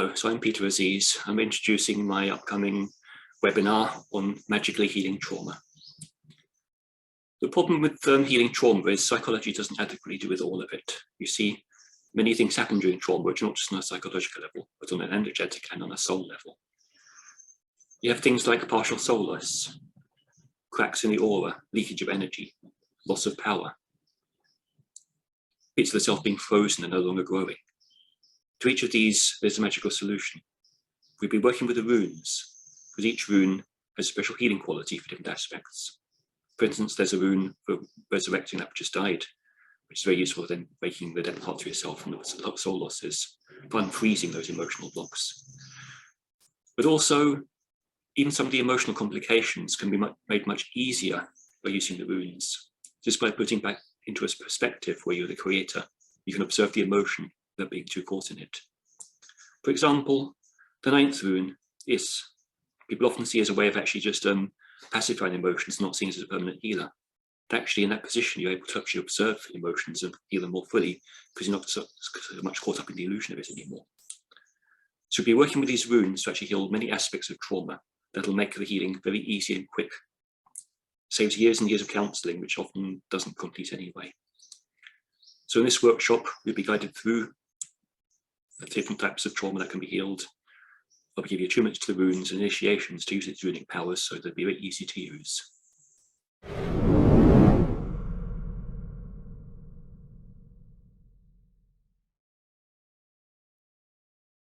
Hello, so I'm Peter Aziz. I'm introducing my upcoming webinar on Magickally Healing Trauma. The problem with healing trauma is psychology doesn't adequately deal with all of it. You see, many things happen during trauma, which are not just on a psychological level, but on an energetic and on a soul level. You have things like partial soul loss, cracks in the aura, leakage of energy, loss of power, bits of the self being frozen and no longer growing. To each of these, there's a magical solution. We've been working with the runes, because each rune has a special healing quality for different aspects. For instance, there's a rune for resurrecting that which just died, which is very useful for then breaking the dead parts of yourself from the soul losses, for unfreezing those emotional blocks. But also, even some of the emotional complications can be made much easier by using the runes. Just by putting back into a perspective where you're the creator, you can observe the emotion without being too caught in it. For example, the 9th rune is, people often see as a way of actually just pacifying emotions, not seen as a permanent healer. But actually, in that position, you're able to actually observe emotions and heal them more fully because you're not so much caught up in the illusion of it anymore. So we'll be working with these runes to actually heal many aspects of trauma that'll make the healing very easy and quick. Saves years and years of counselling, which often doesn't complete anyway. So in this workshop, we'll be guided through the different types of trauma that can be healed. I'll give you attunements to the runes and initiations to use its runic powers so they'll be very easy to use.